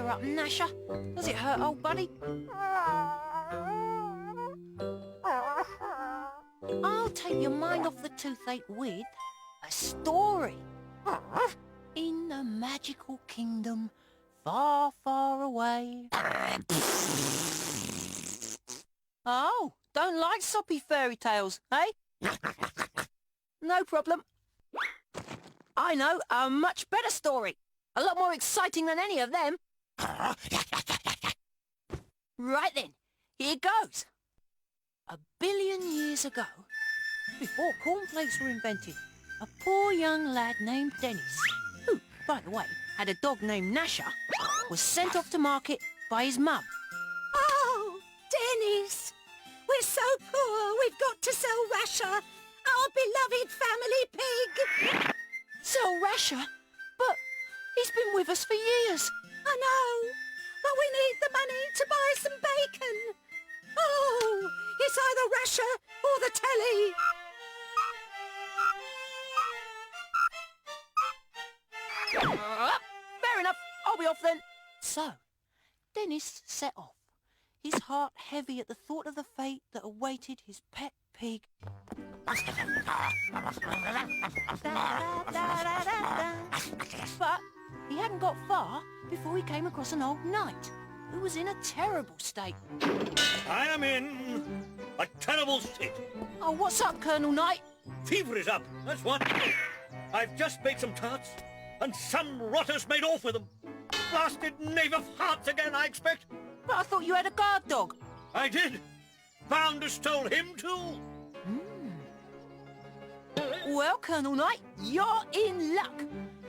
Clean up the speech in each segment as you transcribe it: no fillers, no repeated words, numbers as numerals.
cheer up, Nasher. Does it hurt, old buddy? I'll take your mind off the toothache with a story. In the magical kingdom, far, far away. Oh, don't like soppy fairy tales, eh? No problem. I know a much better story. A lot more exciting than any of them. Right then, here goes. 1 billion years ago, before cornflakes were invented, a poor young lad named Dennis, who, by the way, had a dog named Nasher, was sent off to market by his mum. Oh, Dennis! We're so poor we've got to sell Rasher, our beloved family pig. Sell Rasher? But he's been with us for years. I know, but we need the money to buy some bacon. Oh, it's either Rasher or the telly. Fair enough, I'll be off then. So, Dennis set off, his heart heavy at the thought of the fate that awaited his pet pig. But he hadn't got far before he came across an old knight who was in a terrible state. I am in a terrible state. Oh, what's up, Colonel Knight? Fever is up, that's what. I've just made some tarts, and some rotters made off with them. Blasted knave of hearts again, I expect. But I thought you had a guard dog. I did. Found who stole him too. Well, Colonel Knight, you're in luck.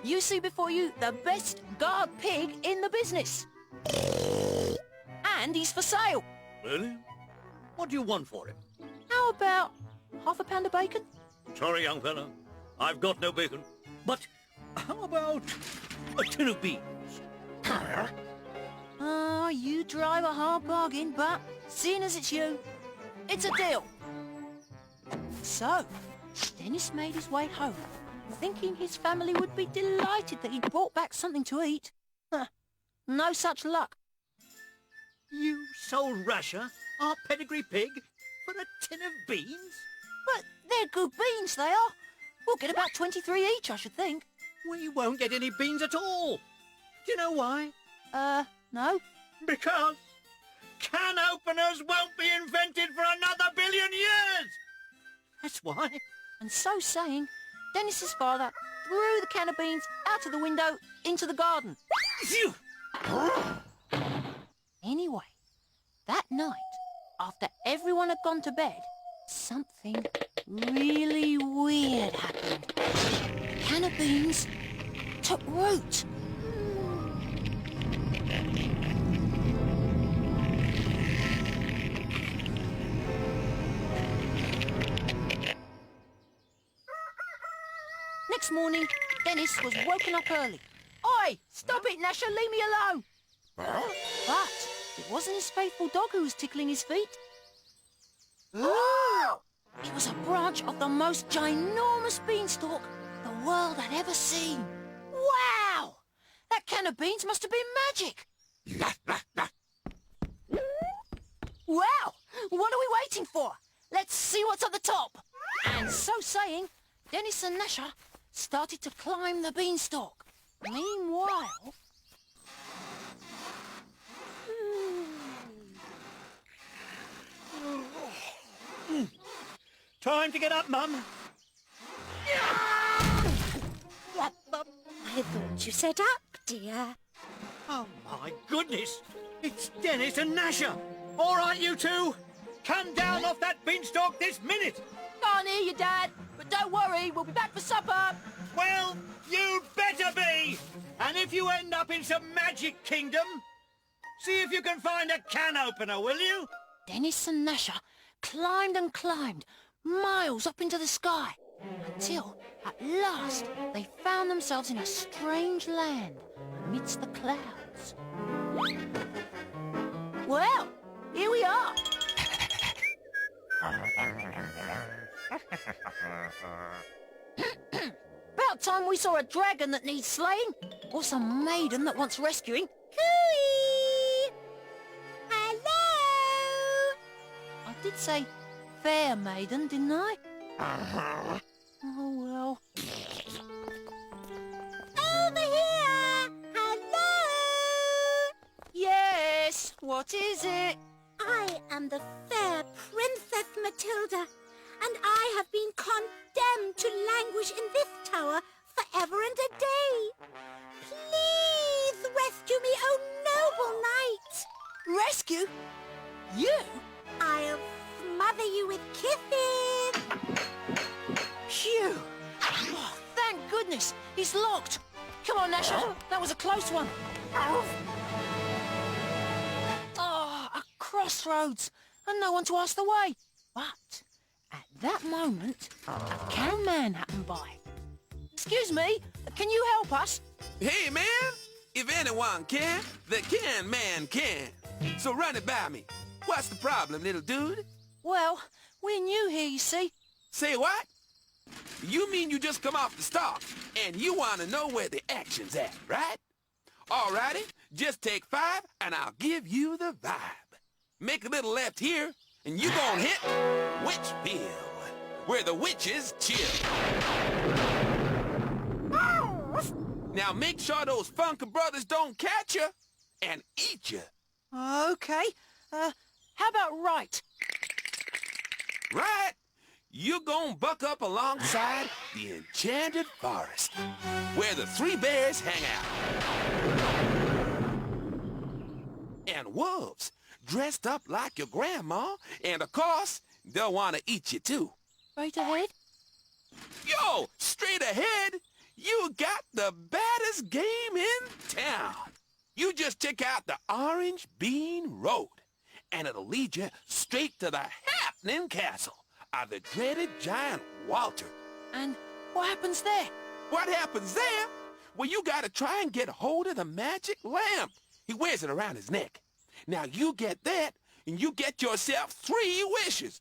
You see before you the best guard pig in the business. And he's for sale. Really? What do you want for him? How about half a pound of bacon? Sorry, young fella. I've got no bacon. But how about a tin of beans? Oh, you drive a hard bargain, but seeing as it's you, it's a deal. So, Dennis made his way home, thinking his family would be delighted that he'd brought back something to eat. No such luck. You sold Rasher, our pedigree pig, for a tin of beans? But they're good beans, they are. We'll get about 23 each, I should think. We won't get any beans at all. Do you know why? No. Because can openers won't be invented for another billion years! That's why. And so saying, Dennis's father threw the can of beans out of the window into the garden. Phew! Anyway, that night, after everyone had gone to bed, something really weird happened. The can of beans took root. Next morning, Dennis was woken up early. Oi! Stop it, Nasher! Leave me alone! But it wasn't his faithful dog who was tickling his feet. It was a branch of the most ginormous beanstalk the world had ever seen. Wow! That can of beans must have been magic. Well, what are we waiting for? Let's see what's at the top. And so saying, Dennis and Nasher started to climb the beanstalk. Meanwhile... Time to get up, Mum. I thought you said up, dear. Oh, my goodness. It's Dennis and Nasher. All right, you two. Come down off that beanstalk this minute. Can't hear you, Dad. But don't worry, we'll be back for supper. Well, you'd better be. And if you end up in some magic kingdom, see if you can find a can opener, will you? Dennis and Nasher climbed and climbed, miles up into the sky, until, at last, they found themselves in a strange land amidst the clouds. Well, here we are. About time we saw a dragon that needs slaying, or some maiden that wants rescuing. Cooey! did say fair maiden, didn't I? Oh, well. Over here! Hello! Yes, what is it? I am the fair Princess Matilda, and I have been condemned to languish in this tower forever and a day. Please rescue me, oh noble knight! Rescue? You? I'll smother you with kisses. Phew! Oh, thank goodness, he's locked. Come on, Nasha, that was a close one. Oh, a crossroads, and no one to ask the way. But at that moment, a can man happened by. Excuse me, can you help us? Hey, man! If anyone can, the can man can. So run it by me. What's the problem, little dude? Well, we're new here, you see. Say what? You mean you just come off the start, and you want to know where the action's at, right? Alrighty, just take 5, and I'll give you the vibe. Make a little left here, and you gon' hit Witchfield, where the witches chill. Now make sure those Funker brothers don't catch you and eat you. Okay, how about right? Right? You gon' buck up alongside the enchanted forest, where the 3 bears hang out. And wolves, dressed up like your grandma, and of course, they'll want to eat you too. Right ahead? Yo, straight ahead, you got the baddest game in town. You just check out the Orange Bean Road, and it'll lead you straight to the happening castle of the dreaded giant Walter. And what happens there? What happens there? Well, you gotta try and get hold of the magic lamp. He wears it around his neck. Now you get that, and you get yourself 3 wishes.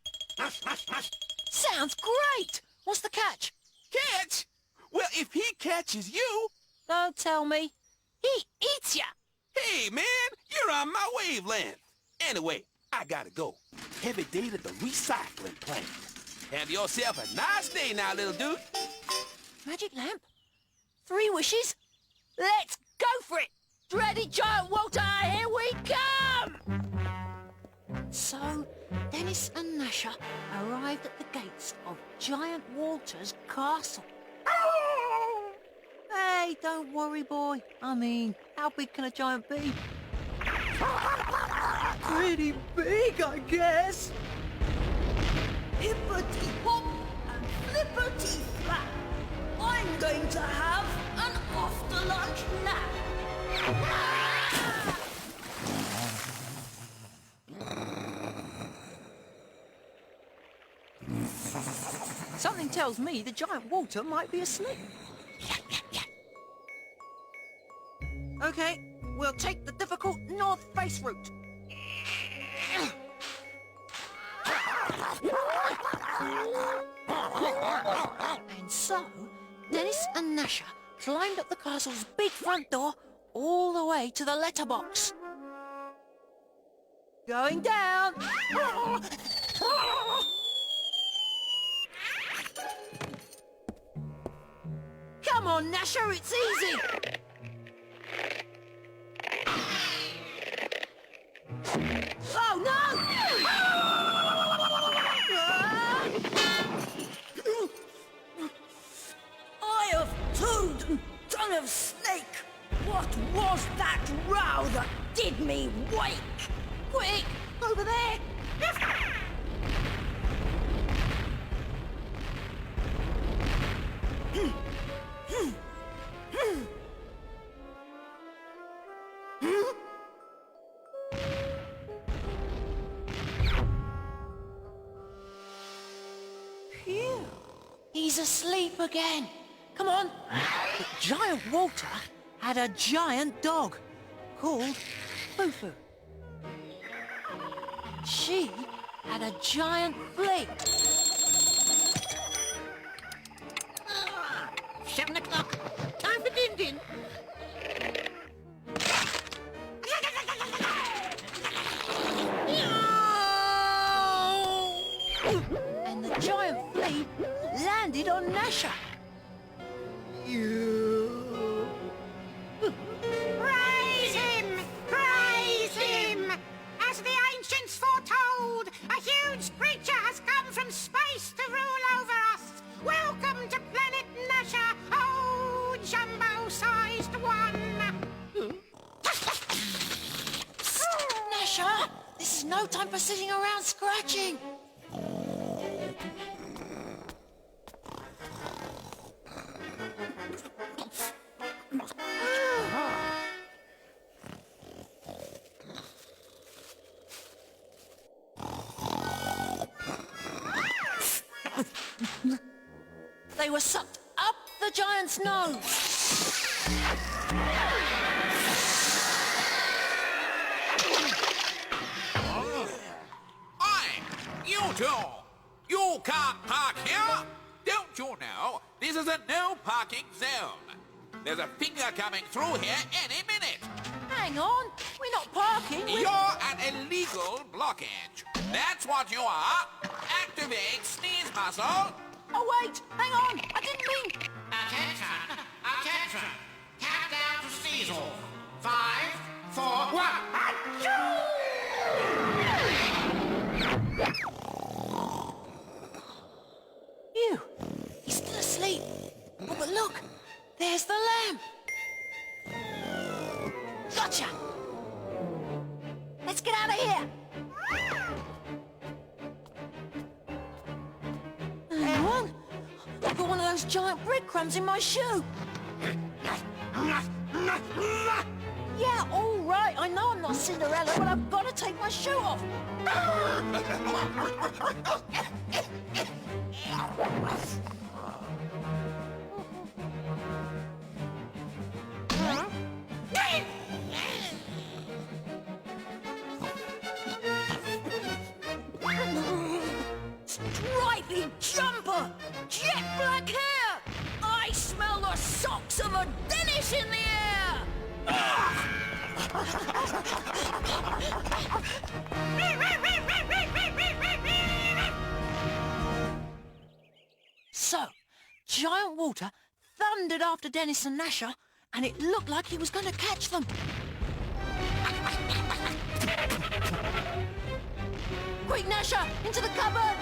Sounds great! What's the catch? Catch? Well, if he catches you... Don't tell me. He eats ya! Hey, man, you're on my wavelength. Anyway, I gotta go. Heavy day to the recycling plant. Have yourself a nice day now, little dude. Magic lamp? 3 wishes? Let's go for it! Dreaded Giant Walter, here we come! So, Dennis and Nasha arrived at the gates of Giant Walter's castle. Hey, don't worry, boy. I mean, how big can a giant be? Pretty big, I guess. Hippity-hop and flippity-flap. I'm going to have an after-lunch nap. Something tells me the giant Walter might be asleep. Okay, we'll take the difficult north face route. And so, Dennis and Nasha climbed up the castle's big front door all the way to the letterbox. Going down! Come on, Nasha, it's easy! Oh, no! I have toad and tongue of snake. What was that row that did me wake? Quick! Over there! Phew! He's asleep again. Come on. But Giant Walter had a giant dog called Foo-Foo. She had a giant flea. 7 o'clock. Time for din-din. and the giant flea landed on Nasher. Praise him! Praise him! As the ancients foretold, a huge creature has come from space to rule over us. Welcome to planet Nasher, oh jumbo-sized one! Nasher, this is no time for sitting around scratching. They were sucked up the giant's nose. Oi! You two! You can't park here! Don't you know this is a no parking zone? There's a finger coming through here any minute. Hang on, we're not parking. You're an illegal blockage. That's what you are. Activate sneeze muscle. Oh wait, hang on, I didn't mean... Attention! Attention! Countdown to sneeze off. 5, 4, 1. Phew, he's still asleep. Oh, but look, there's the lamb. Gotcha! Let's get out of here. Hang on, I've got one of those giant breadcrumbs in my shoe. Yeah, all right, I know I'm not Cinderella, but I've got to take my shoe off. Stripy jumper! Jet black hair! I smell the socks of a Dennis in the air! So, Giant Walter thundered after Dennis and Nasher, and it looked like he was going to catch them. Quick, Nasher, into the cupboard!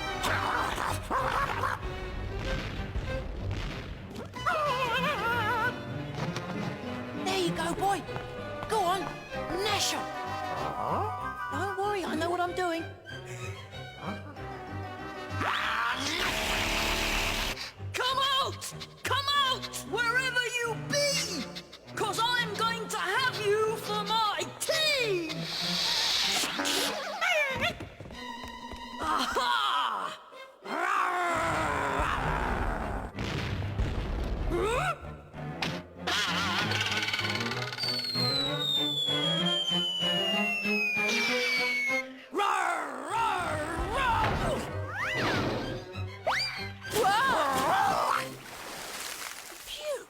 There you go, boy. Go on, Nasher. Don't worry, I know what I'm doing. Come out! Come out! Wherever you be! 'Cause I'm going to have you for my tea! Aha! Phew,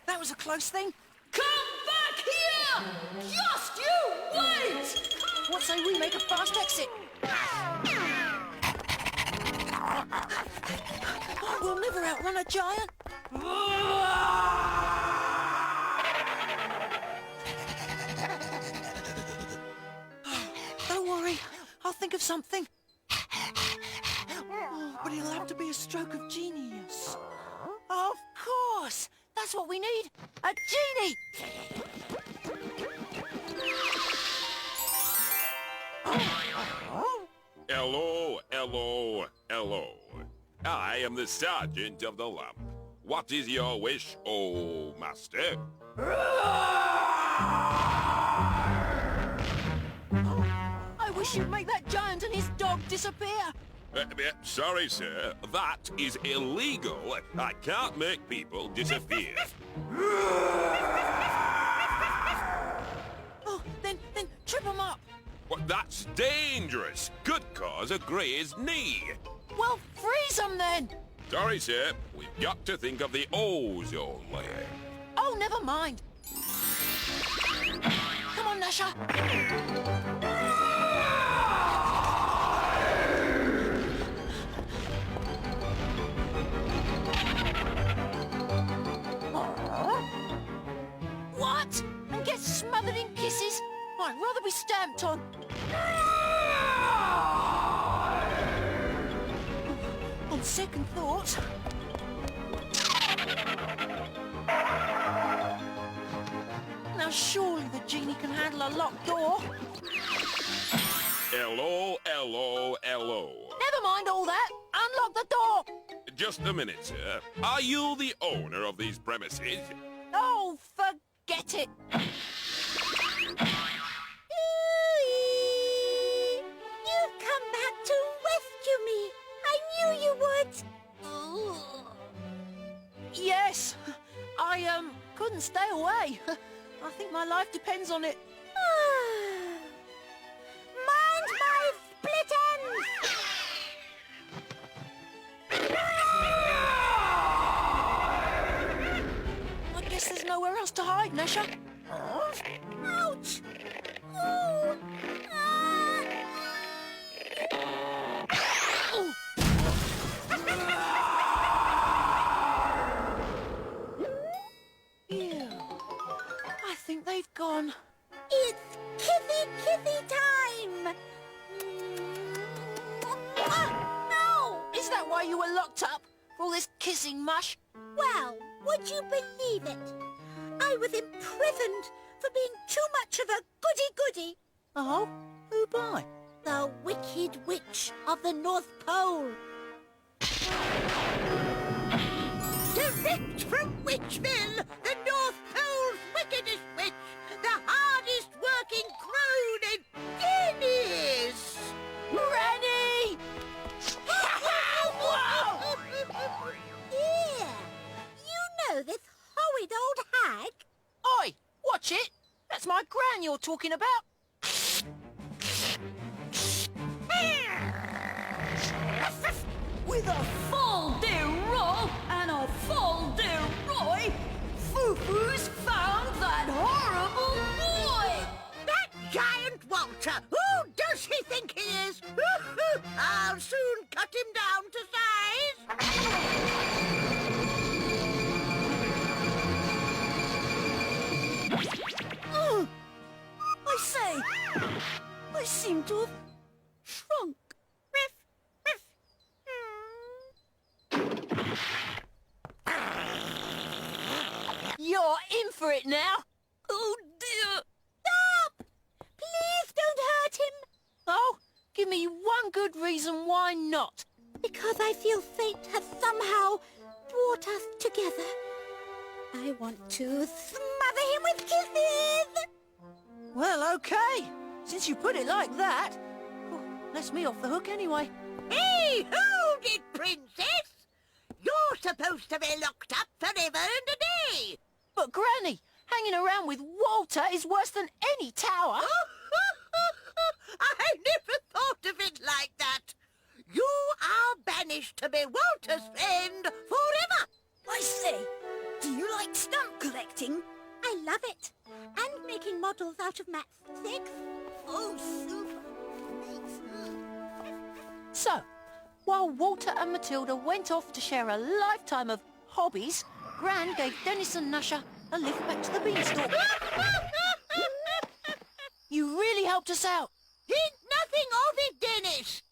that was a close thing. Come back here! Just you wait! What say we make a fast exit? We'll never outrun a giant. Don't worry, I'll think of something. Oh, but it'll have to be a stroke of genius. Of course! That's what we need! A genie! Hello, hello, hello. I am the Sergeant of the Lamp. What is your wish, oh master? I wish you'd make that giant and his dog disappear. Sorry, sir. That is illegal. I can't make people disappear. Oh, then trip him up. Well, that's dangerous. Could cause a grazed knee. Well, freeze him then. Sorry, sir. We've got to think of the ozone layer. Oh, never mind. Come on, Nasher. be stamped on. On second thought... Now surely the genie can handle a locked door. Hello, hello, hello. Never mind all that. Unlock the door. Just a minute, sir. Are you the owner of these premises? Oh, forget it. You've come back to rescue me. I knew you would. Yes, I couldn't stay away. I think my life depends on it. Mind my split ends! I guess there's nowhere else to hide, Nesha. Ouch! Ooh. Ew. I think they've gone. It's kitty time! No! Is that why you were locked up? For all this kissing mush? Well, would you believe it? I was imprisoned for being too much of a goody-goody. Oh? Who by? The Wicked Witch of the North Pole. Direct from Witchville, the North Pole's wickedest witch, the hardest working crone in Menace! Granny! Whoa! Yeah, you know this horrid old hag? Oi! Watch it! That's my gran you're talking about. With a full de roll and a full de roy, Foo-Foo's found that horrible boy! That giant Walter! Who does he think he is? I'll soon cut him down to size. I say, I seem to have shrunk. You're in for it now. Oh dear. Stop! Please don't hurt him. Oh, give me one good reason why not. Because I feel fate has somehow brought us together. I want to smother him with kisses. Well, okay. Since you put it like that. Oh, that's me off the hook anyway. Hey, hold it, princess! You're supposed to be locked up forever and a day! But Granny, hanging around with Walter is worse than any tower. I never thought of it like that. You are banished to be Walter's friend forever. I say, do you like stamp collecting? I love it. And making models out of matchsticks. Oh, super. So, while Walter and Matilda went off to share a lifetime of hobbies, Gran gave Dennis and Nasha a lift back to the Beanstalk. You really helped us out. Think nothing of it, Dennis.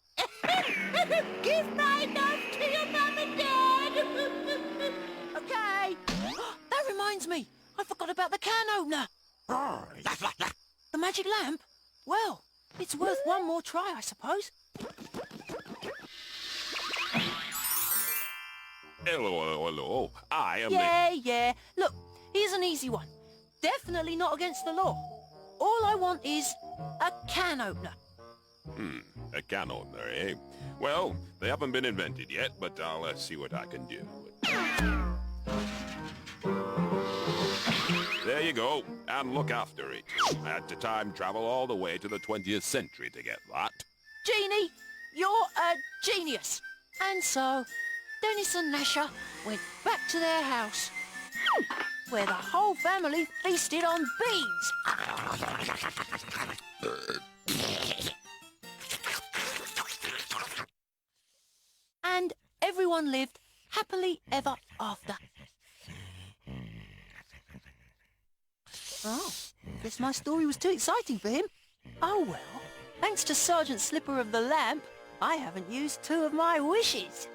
Give my love to your mum and dad. Okay. That reminds me. I forgot about the can opener. The magic lamp? Well, it's worth one more try, I suppose. Hello. I am Yeah. Look, here's an easy one. Definitely not against the law. All I want is a can opener. A can opener, eh? Well, they haven't been invented yet, but I'll see what I can do. There you go, and look after it. I had to time travel all the way to the 20th century to get that. Genie, you're a genius. And so, Dennis and Nasha went back to their house, where the whole family feasted on beans. And everyone lived happily ever after. Oh, guess my story was too exciting for him. Oh well, thanks to Sergeant Slipper of the Lamp, I haven't used 2 of my wishes.